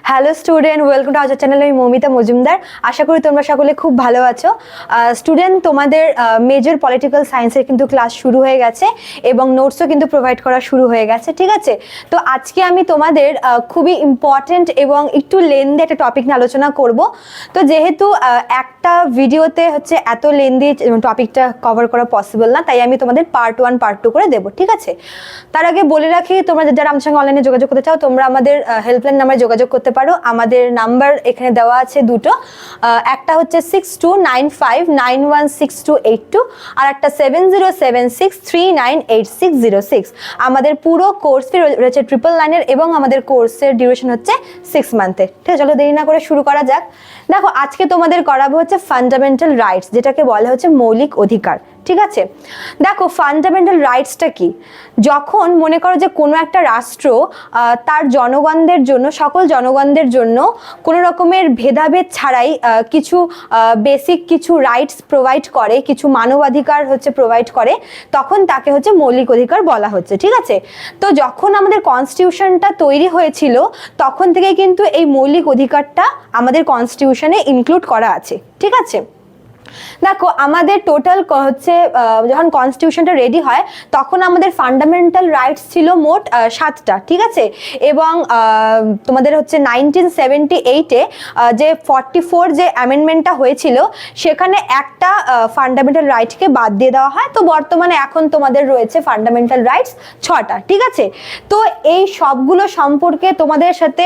Hello student, welcome to our channel. আমি মৌমিতা মজুমদার। আশা করি তোমরা সকলে খুব ভালো আছো। স্টুডেন্ট, তোমাদের মেজর পলিটিক্যাল সায়েন্সের কিন্তু ক্লাস শুরু হয়ে গেছে এবং নোটসও কিন্তু প্রোভাইড করা শুরু হয়ে গেছে, ঠিক আছে? তো আজকে আমি তোমাদের খুবই ইম্পর্টেন্ট এবং একটু লেন্দি একটা টপিক নিয়ে আলোচনা করব। তো যেহেতু একটা ভিডিওতে হচ্ছে এত লেন্দি টপিকটা কভার করা পসিবল না, তাই আমি তোমাদের পার্ট 1 পার্ট 2 করে দেবো, ঠিক আছে? তার আগে বলে রাখি, তোমরা যারা আমার সঙ্গে অনলাইনে যোগাযোগ করতে চাও, তোমরা আমাদের হেল্পলাইন নাম্বারে যোগাযোগ করতে পারো। আমাদের নাম্বার এখানে দেওয়া আছে দুটো, একটা হচ্ছে 6295916282 আর একটা 7076398606। আমাদের পুরো কোর্স ফি রয়েছে 999 এবং আমাদের কোর্সের ডিউরেশন হচ্ছে 6 মান্থের। ঠিক আছে, চলো দেরি না করে শুরু করা যাক। দেখো, আজকে তোমাদের করাবো হচ্ছে ফান্ডামেন্টাল রাইটস, যেটাকে বলা হচ্ছে মৌলিক অধিকার, ঠিক আছে? দেখো, ফান্ডামেন্টাল রাইটসটা কি? যখন মনে করো যে কোনো একটা রাষ্ট্র তার জনগণদের জন্য, সকল জনগণদের জন্য কোনো রকমের ভেদাভেদ ছাড়াই কিছু বেসিক কিছু রাইটস প্রোভাইড করে, কিছু মানবাধিকার হচ্ছে প্রোভাইড করে, তখন তাকে হচ্ছে মৌলিক অধিকার বলা হচ্ছে, ঠিক আছে? তো যখন আমাদের কনস্টিটিউশনটা তৈরি হয়েছিল, তখন থেকে কিন্তু এই মৌলিক অধিকারটা আমাদের কনস্টিটিউশনে ইনক্লুড করা আছে, ঠিক আছে? দেখো, আমাদের টোটাল হচ্ছে যখন কনস্টিটিউশনটা রেডি হয়, তখন আমাদের ফান্ডামেন্টাল রাইটস ছিল মোট 7টা, ঠিক আছে? এবং তোমাদের হচ্ছে 1978-এ যে 44 যে অ্যামেন্ডমেন্টটা হয়েছিল, সেখানে একটা ফান্ডামেন্টাল রাইটকে বাদ দিয়ে দেওয়া হয়। তো বর্তমানে এখন তোমাদের রয়েছে ফান্ডামেন্টাল রাইটস 6টা, ঠিক আছে? তো এই সবগুলো সম্পর্কে তোমাদের সাথে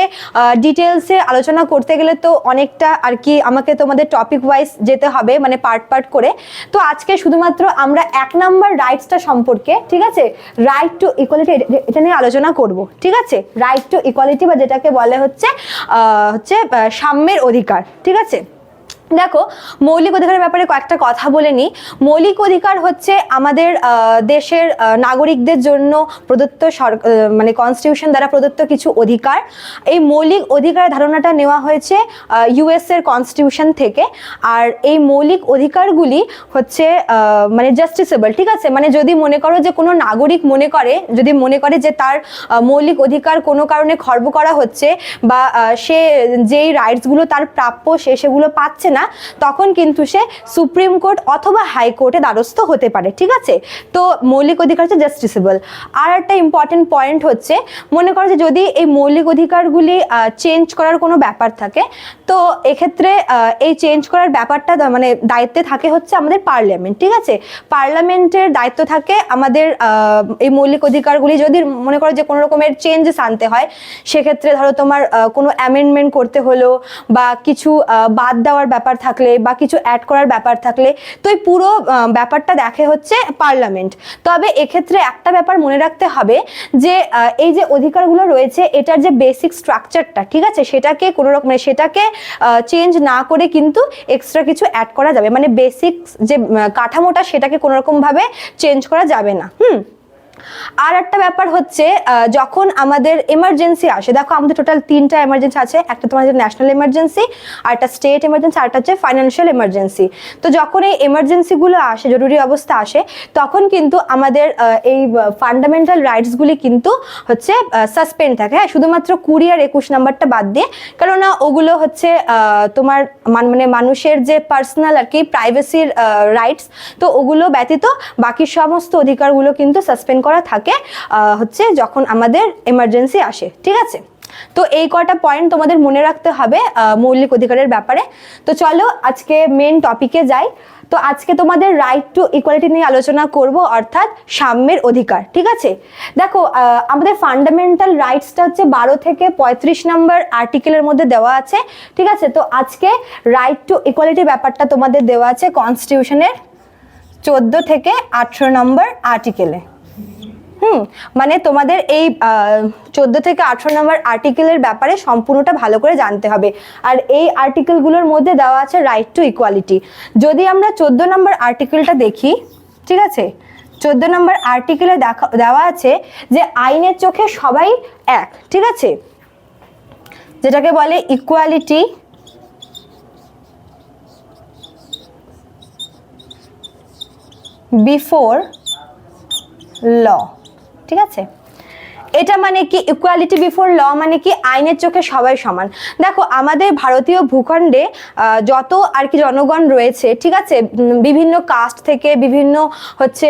ডিটেলসে আলোচনা করতে গেলে তো অনেকটা আর কি আমাকে তোমাদের টপিক ওয়াইজ যেতে হবে, মানে পার্ট পার্ট করে। তো আজকে শুধুমাত্র আমরা 1 নাম্বার রাইটসটা সম্পর্কে, ঠিক আছে, রাইট টু ইকুয়ালিটি, এটা নিয়ে আলোচনা করব, ঠিক আছে? রাইট টু ইকুয়ালিটি বা যেটাকে বলে হচ্ছে সাম্যের অধিকার, ঠিক আছে? দেখো, মৌলিক অধিকারের ব্যাপারে কয়েকটা কথা বলে নিই। মৌলিক অধিকার হচ্ছে আমাদের দেশের নাগরিকদের জন্য প্রদত্ত মানে কনস্টিটিউশন দ্বারা প্রদত্ত কিছু অধিকার। এই মৌলিক অধিকারের ধারণাটা নেওয়া হয়েছে ইউএস এর কনস্টিটিউশন থেকে। আর এই মৌলিক অধিকারগুলি হচ্ছে মানে জাস্টিসেবল, ঠিক আছে? মানে যদি মনে করো যে কোনো নাগরিক যদি মনে করে যে তার মৌলিক অধিকার কোনো কারণে খর্ব করা হচ্ছে, বা সে যেই রাইটসগুলো তার প্রাপ্য সে সেগুলো পাচ্ছে না, তখন কিন্তু সে সুপ্রিম কোর্ট অথবা হাইকোর্টে দ্বারস্থ হতে পারে, ঠিক আছে? তো মৌলিক অধিকার হচ্ছে জাস্টিসেবল। আর একটা ইম্পর্টেন্ট পয়েন্ট হচ্ছে, মনে করো যে যদি এই মৌলিক অধিকারগুলি চেঞ্জ করার কোনো ব্যাপার থাকে, তো এক্ষেত্রে এই চেঞ্জ করার ব্যাপারটা মানে দায়িত্বে থাকে হচ্ছে আমাদের পার্লামেন্ট, ঠিক আছে? পার্লামেন্টের দায়িত্ব থাকে আমাদের এই মৌলিক অধিকারগুলি যদি মনে করো যে কোনো রকমের চেঞ্জেস আনতে হয়, সেক্ষেত্রে ধরো তোমার কোনো অ্যামেন্ডমেন্ট করতে হলো, বা কিছু বাদ দেওয়ার ব্যাপার থাকলে, বা কিছু অ্যাড করার ব্যাপার থাকলে, তো এই পুরো ব্যাপারটা দেখে হচ্ছে পার্লামেন্ট। তবে এক্ষেত্রে একটা ব্যাপার মনে রাখতে হবে যে এই যে অধিকারগুলো রয়েছে, এটার যে বেসিক স্ট্রাকচারটা, ঠিক আছে, সেটাকে কোনো রকম সেটাকে চেঞ্জ না করে কিন্তু এক্সট্রা কিছু অ্যাড করা যাবে, মানে বেসিক যে কাঠামোটা সেটাকে কোনো রকম ভাবে চেঞ্জ করা যাবে না। আর একটা ব্যাপার হচ্ছে, যখন আমাদের এমার্জেন্সি আসে, দেখো আমাদের টোটাল 3টা এমার্জেন্সি আছে। একটা তোমাদের ন্যাশনাল এমার্জেন্সি, আর একটা স্টেট এমার্জেন্সি, আর একটা হচ্ছে ফাইন্যান্সিয়াল এমার্জেন্সি। তো যখন এই এমার্জেন্সিগুলো আসে, জরুরি অবস্থা আসে, তখন কিন্তু আমাদের এই ফান্ডামেন্টাল রাইটসগুলি কিন্তু হচ্ছে সাসপেন্ড থাকে, হ্যাঁ, শুধুমাত্র 20 আর 21 নাম্বারটা বাদ দিয়ে। কেননা ওগুলো হচ্ছে তোমার মানে মানুষের যে পার্সোনাল আর কি প্রাইভেসির রাইটস, তো ওগুলো ব্যতীত বাকি সমস্ত অধিকারগুলো কিন্তু সাসপেন্ড করা থাকে হচ্ছে যখন আমাদের এমার্জেন্সি আসে, ঠিক আছে? তো এই কটা পয়েন্ট তোমাদের মনে রাখতে হবে মৌলিক অধিকারের ব্যাপারে। তো চলো আজকে মেন টপিকে যাই। তো আজকে তোমাদের রাইট টু ইকুয়ালিটি নিয়ে আলোচনা করব, অর্থাৎ সাম্যের অধিকার, ঠিক আছে? দেখো, আমাদের ফান্ডামেন্টাল রাইটসটা হচ্ছে 12 থেকে 35 নম্বর আর্টিকেলের মধ্যে দেওয়া আছে, ঠিক আছে? তো আজকে রাইট টু ইকুয়ালিটি ব্যাপারটা তোমাদের দেওয়া আছে কনস্টিটিউশনের 14 থেকে 18 নম্বর আর্টিকেলে। মানে তোমাদের এই 14 থেকে 18 নম্বর আর্টিকেলের ব্যাপারে সম্পূর্ণটা ভালো করে জানতে হবে। আর এই আর্টিকেলগুলোর মধ্যে দেওয়া আছে রাইট টু ইকুয়ালিটি। যদি আমরা 14 নম্বর আর্টিকেলটা দেখি, ঠিক আছে, 14 নম্বর আর্টিকেলে দেওয়া আছে যে আইনের চোখে সবাই এক, ঠিক আছে, যেটাকে বলে ইকুয়ালিটি বিফোর ল, ঠিক আছে? এটা মানে কি ইকুয়ালিটি বিফোর ল মানে কি আইনের চোখে সবাই সমান। দেখো আমাদের ভারতীয় ভূখণ্ডে যত আর কি জনগণ রয়েছে, ঠিক আছে, বিভিন্ন কাস্ট থেকে, বিভিন্ন হচ্ছে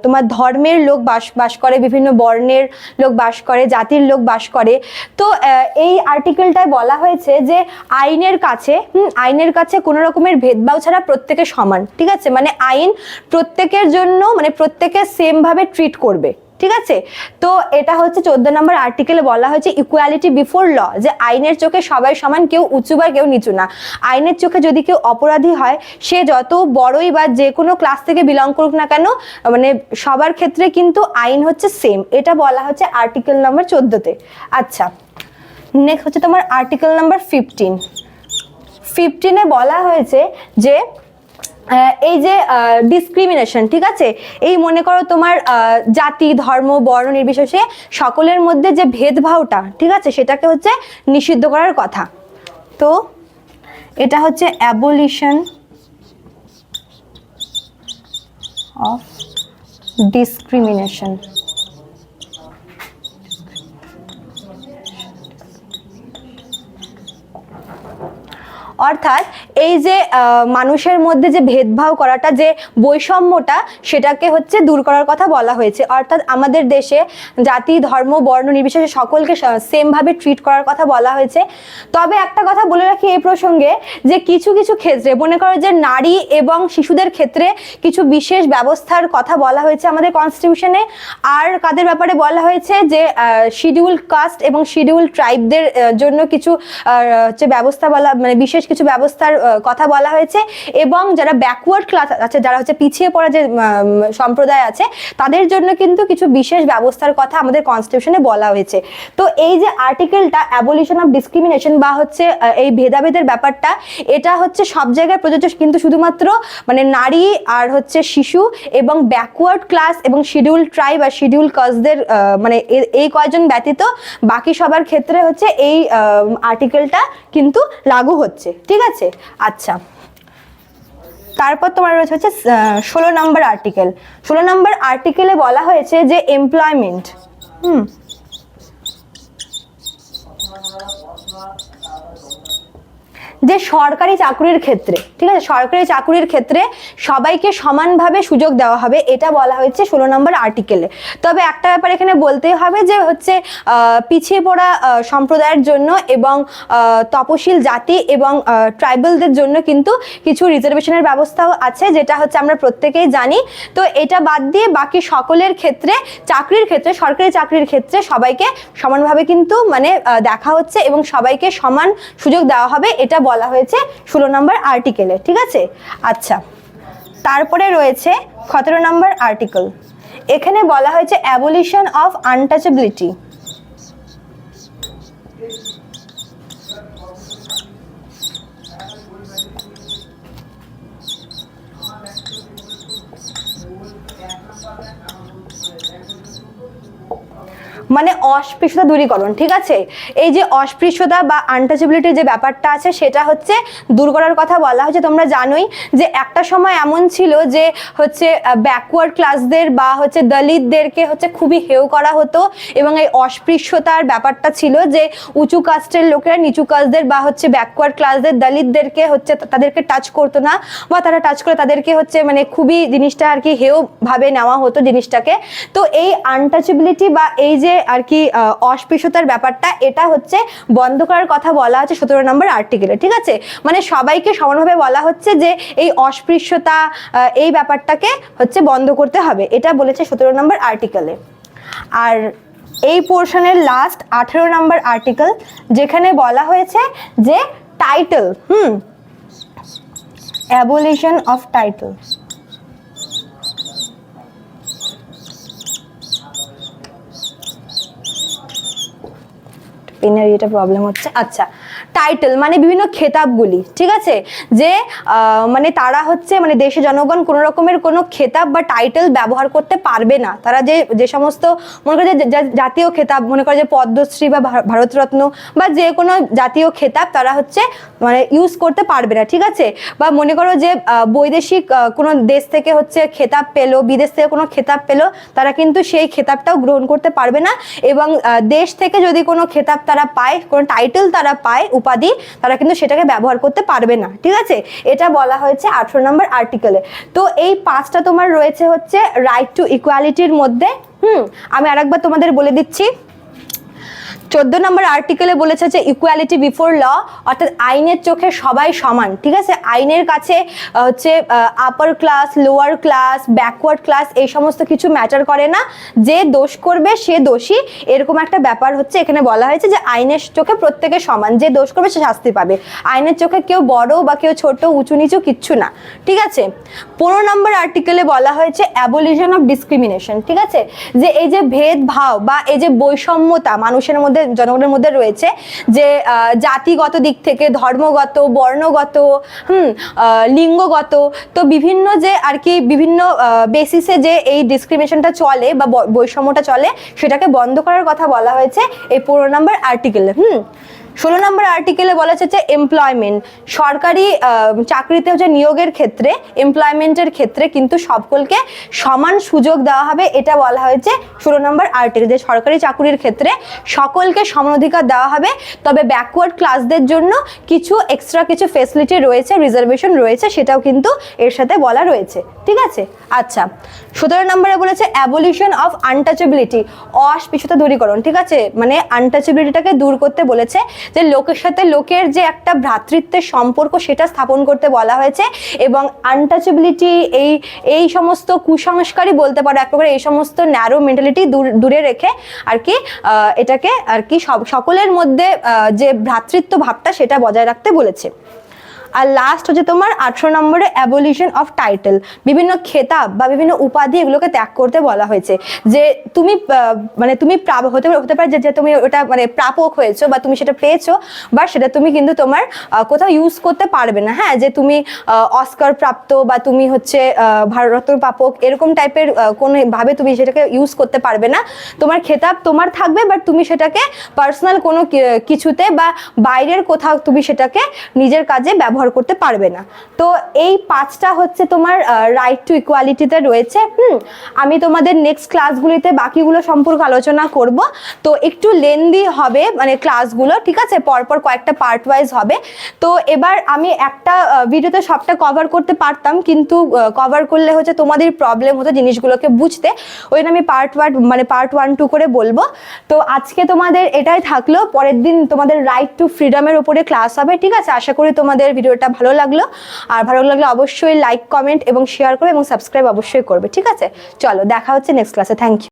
তোমার ধর্মের লোক বাস করে, বিভিন্ন বর্ণের লোক বাস করে, জাতির লোক বাস করে। তো এই আর্টিকেলটায় বলা হয়েছে যে আইনের কাছে কোনো রকমের ভেদভাব ছাড়া প্রত্যেকে সমান, ঠিক আছে, মানে আইন প্রত্যেকের জন্য মানে প্রত্যেকে সেম ভাবে ট্রিট করবে, ঠিক আছে। তো এটা হচ্ছে 14 নম্বর আর্টিকেলে বলা হয়েছে ইকুয়ালিটি বিফোর ল, যে আইনের চোখে সবাই সমান, কেউ উঁচু বা কেউ নিচু না। আইনের চোখে যদি কেউ অপরাধী হয়, সে যত বড়ই বা যে কোনো ক্লাস থেকে বিলং করুক না কেন, মানে সবার ক্ষেত্রে কিন্তু আইন হচ্ছে সেম। এটা বলা হচ্ছে আর্টিকেল নাম্বার 14-তে। আচ্ছা, নেক্সট হচ্ছে তোমার আর্টিকেল নাম্বার 15 বলা হয়েছে যে এই যে ডিসক্রিমিনেশন, ঠিক আছে, এই মনে করো তোমার জাতি, ধর্ম, বর্ণ নির্বিশেষে সকলের মধ্যে যে ভেদভাবটা, ঠিক আছে, সেটাকে হচ্ছে নিষিদ্ধ করার কথা। তো এটা হচ্ছে অ্যাবলিশন অফ ডিসক্রিমিনেশন। অর্থাৎ এই যে মানুষের মধ্যে যে ভেদভাব করাটা, যে বৈষম্যটা, সেটাকে হচ্ছে দূর করার কথা বলা হয়েছে। অর্থাৎ আমাদের দেশে জাতি, ধর্ম, বর্ণ নির্বিশেষে সকলকে সেম ভাবে ট্রিট করার কথা বলা হয়েছে। তবে একটা কথা বলে রাখি এই প্রসঙ্গে, যে কিছু কিছু ক্ষেত্রে মনে করো যে নারী এবং শিশুদের ক্ষেত্রে কিছু বিশেষ ব্যবস্থার কথা বলা হয়েছে আমাদের কনস্টিটিউশনে। আর কাদের ব্যাপারে বলা হয়েছে, যে শিডিউল কাস্ট এবং শিডিউল ট্রাইবদের জন্য কিছু হচ্ছে ব্যবস্থা বলা, মানে বিশেষ কিছু ব্যবস্থার কথা বলা হয়েছে। এবং যারা ব্যাকওয়ার্ড ক্লাস আছে, যারা হচ্ছে পিছিয়ে পড়া যে সম্প্রদায় আছে, তাদের জন্য কিন্তু কিছু বিশেষ ব্যবস্থার কথা আমাদের কনস্টিটিউশনে বলা হয়েছে। তো এই যে আর্টিকেলটা অ্যাবলিশন অফ ডিসক্রিমিনেশন বা হচ্ছে এই ভেদাভেদের ব্যাপারটা, এটা হচ্ছে সব জায়গায় প্রযোজ্য, কিন্তু শুধুমাত্র মানে নারী আর হচ্ছে শিশু এবং ব্যাকওয়ার্ড ক্লাস এবং শিডিউল ট্রাইব আর শিডিউল কাস্টদের মানে এই কয়জন ব্যতীত বাকি সবার ক্ষেত্রে হচ্ছে এই আর্টিকেলটা কিন্তু লাগু হচ্ছে, ঠিক আছে। আচ্ছা, তারপর তোমার রয়েছে হচ্ছে 16 নম্বর আর্টিকেল। 16 নম্বর আর্টিকেলে বলা হয়েছে যে এমপ্লয়মেন্ট, যে সরকারি চাকরির ক্ষেত্রে, ঠিক আছে, সরকারি চাকরির ক্ষেত্রে সবাইকে সমানভাবে সুযোগ দেওয়া হবে, এটা বলা হয়েছে 16 নম্বর আর্টিকেলে। তবে একটা ব্যাপার এখানে বলতেই হবে, যে হচ্ছে পিছিয়ে পড়া সম্প্রদায়ের জন্য এবং তপশিল জাতি এবং ট্রাইবালদের জন্য কিন্তু কিছু রিজার্ভেশনের ব্যবস্থাও আছে, যেটা হচ্ছে আমরা প্রত্যেকেই জানি। তো এটা বাদ দিয়ে বাকি সকলের ক্ষেত্রে, চাকরির ক্ষেত্রে, সরকারি চাকরির ক্ষেত্রে সবাইকে সমানভাবে কিন্তু মানে দেখা হচ্ছে এবং সবাইকে সমান সুযোগ দেওয়া হবে, এটা বলা হয়েছে 16 নম্বর আর্টিকেলে, ঠিক আছে। আচ্ছা, তারপরে রয়েছে 17 নম্বর আর্টিকেল। এখানে বলা হয়েছে অ্যাবলিশন অফ আনটাচেবিলিটি। মানে অস্পৃশ্যতা দূরীকরণ, ঠিক আছে। এই যে অস্পৃশ্যতা বা আনটাচেবিলিটির যে ব্যাপারটা আছে, সেটা হচ্ছে দূর করার কথা বলা হয়েছে। তোমরা জানোই যে একটা সময় এমন ছিল যে হচ্ছে ব্যাকওয়ার্ড ক্লাসদের বা হচ্ছে দলিতদেরকে হচ্ছে খুবই হেয় করা হতো, এবং এই অস্পৃশ্যতার ব্যাপারটা ছিল যে উঁচু কাস্টের লোকেরা নিচু কাস্টদের বা হচ্ছে ব্যাকওয়ার্ড ক্লাসদের, দলিতদেরকে হচ্ছে তাদেরকে টাচ করতো না, বা তারা টাচ করে তাদেরকে হচ্ছে মানে খুবই জিনিসটা আর কি হেয় ভাবে নেওয়া হতো জিনিসটাকে। তো এই আনটাচেবিলিটি বা এই যে আর কি অস্পৃশ্যতার ব্যাপারটা, এটা হচ্ছে বন্ধ করার কথা বলা আছে 17 নম্বর আর্টিকেলে, ঠিক আছে। মানে সবাইকে সমানভাবে বলা হচ্ছে যে এই অস্পৃশ্যতা, এই ব্যাপারটাকে হচ্ছে বন্ধ করতে হবে, এটা বলেছে 17 নম্বর আর্টিকেলে। আর এই পোর্শনের লাস্ট 18 নম্বর আর্টিকেল, যেখানে বলা হয়েছে যে টাইটেল, অ্যাবলিশন অফ টাইটেল। পেনের এটা প্রবলেম হচ্ছে। আচ্ছা, টাইটেল মানে বিভিন্ন খেতাবগুলি, ঠিক আছে, যে মানে তারা হচ্ছে মানে দেশের জনগণ কোনো রকমের কোনো খেতাব বা টাইটেল ব্যবহার করতে পারবে না। তারা যে সমস্ত মনে করে যে জাতীয় খেতাব, মনে করে যে পদ্মশ্রী বা ভারতরত্ন বা যে কোনো জাতীয় খেতাব তারা হচ্ছে মানে ইউজ করতে পারবে না, ঠিক আছে। বা মনে করো যে বৈদেশিক কোনো দেশ থেকে হচ্ছে খেতাব পেলো, বিদেশ থেকে কোনো খেতাব পেলো, তারা কিন্তু সেই খেতাবটাও গ্রহণ করতে পারবে না। এবং দেশ থেকে যদি কোনো খেতাব তারা পায়, কোনো টাইটেল তারা পায়, উপাধি, তারা কিন্তু সেটাকে ব্যবহার করতে পারবে না, ঠিক আছে। এটা বলা হয়েছে 18 নম্বর আর্টিকেলে। তো এই 5টা তোমার রয়েছে হচ্ছে রাইট টু ইকুয়ালিটির মধ্যে। আমি আরেকবার তোমাদের বলে দিচ্ছি। 14 নম্বর আর্টিকেলে বলেছে যে ইকুয়ালিটি বিফোর ল, অর্থাৎ আইনের চোখে সবাই সমান, ঠিক আছে। আইনের কাছে হচ্ছে upper class, lower class, backward class এই সমস্ত কিছু ম্যাটার করে না। যে দোষ করবে সে দোষী, এরকম একটা ব্যাপার হচ্ছে এখানে বলা হয়েছে যে আইনের চোখে প্রত্যেকে সমান, যে দোষ করবে সে শাস্তি পাবে। আইনের চোখে কেউ বড় বা কেউ ছোট, উঁচু নিচু কিচ্ছু না, ঠিক আছে। 15 নম্বর আর্টিকেলে বলা হয়েছে অ্যাবলিশন অফ ডিসক্রিমিনেশন, ঠিক আছে। যে এই যে ভেদভাব বা এই যে বৈষম্যতা মানুষের মধ্যে, জনগণের মধ্যে রয়েছে, যে জাতিগত দিক থেকে, ধর্মগত, বর্ণগত, লিঙ্গগত, তো বিভিন্ন যে আর কি বিভিন্ন বেসিসে যে এই ডিসক্রিমিনেশনটা চলে বা বৈষম্যটা চলে, সেটাকে বন্ধ করার কথা বলা হয়েছে এই 15 নম্বর আর্টিকেলে। 16 নম্বর আর্টিকেলে বলা হচ্ছে যে এমপ্লয়মেন্ট, সরকারি চাকরিতে হচ্ছে নিয়োগের ক্ষেত্রে, এমপ্লয়মেন্টের ক্ষেত্রে কিন্তু সকলকে সমান সুযোগ দেওয়া হবে, এটা বলা হয়েছে 16 নম্বর আর্টিকেল, যে সরকারি চাকরির ক্ষেত্রে সকলকে সমান অধিকার দেওয়া হবে। তবে ব্যাকওয়ার্ড ক্লাসদের জন্য কিছু এক্সট্রা কিছু ফেসিলিটি রয়েছে, রিজার্ভেশন রয়েছে, সেটাও কিন্তু এর সাথে বলা রয়েছে, ঠিক আছে। আচ্ছা, 17 নম্বরে বলেছে অ্যাবলিশন অফ আনটাচেবিলিটি, অস্পৃশ্যতা দূরীকরণ, ঠিক আছে। মানে আনটাচেবিলিটিটাকে দূর করতে বলেছে, যে লোকের সাথে লোকের যে একটা ভ্রাতৃত্বের সম্পর্ক সেটা স্থাপন করতে বলা হয়েছে। এবং আনটাচেবিলিটি, এই সমস্ত কুসংস্কারই বলতে পারো এক প্রকার, এই সমস্ত ন্যারো মেন্টালিটি দূরে রেখে আর কি এটাকে আর কি সকলের মধ্যে যে ভ্রাতৃত্ব ভাবটা সেটা বজায় রাখতে বলেছে। আর লাস্ট হচ্ছে তোমার 18 নম্বরে অ্যাবলিশন অফ টাইটেল, বিভিন্ন খেতাব বা বিভিন্ন উপাধি এগুলোকে ত্যাগ করতে বলা হয়েছে। যে তুমি মানে তুমি হতে পারে যে তুমি ওটা মানে প্রাপক হয়েছো বা তুমি সেটা পেয়েছো, বা সেটা তুমি কিন্তু তোমার কোথাও ইউজ করতে পারবে না। হ্যাঁ, যে তুমি অস্কার প্রাপ্ত বা তুমি হচ্ছে ভারতরত্ন প্রাপক এরকম টাইপের কোনোভাবে তুমি সেটাকে ইউজ করতে পারবে না। তোমার খেতাব তোমার থাকবে, বাট তুমি সেটাকে পার্সোনাল কোনো কিছুতে বা বাইরের কোথাও তুমি সেটাকে নিজের কাজে ব্যবহার করতে পারবে না। তো এই 5টা হচ্ছে তোমার রাইট টু ইকুয়ালিটিতে রয়েছে। আমি তোমাদের নেক্সট ক্লাসগুলিতে বাকিগুলো সম্পর্কে আলোচনা করব। তো একটু লেন্দি হবে মানে ক্লাসগুলো, ঠিক আছে, পরপর কয়েকটা পার্ট ওয়াইজ হবে। তো এবার আমি একটা ভিডিওতে সবটা কভার করতে পারতাম, কিন্তু কভার করলে হচ্ছে তোমাদের প্রবলেম হতো জিনিসগুলোকে বুঝতে, ওই জন্য আমি পার্ট 1, 2 করে বলবো। তো আজকে তোমাদের এটাই থাকলো, পরের দিন তোমাদের রাইট টু ফ্রিডমের উপরে ক্লাস হবে, ঠিক আছে। আশা করি তোমাদের ভিডিওটা ভালো লাগলো, আর ভালো লাগলে অবশ্যই লাইক, কমেন্ট এবং শেয়ার করবে এবং সাবস্ক্রাইব অবশ্যই করবে, ঠিক আছে। চলো, দেখা হচ্ছে নেক্সট ক্লাসে। Thank you.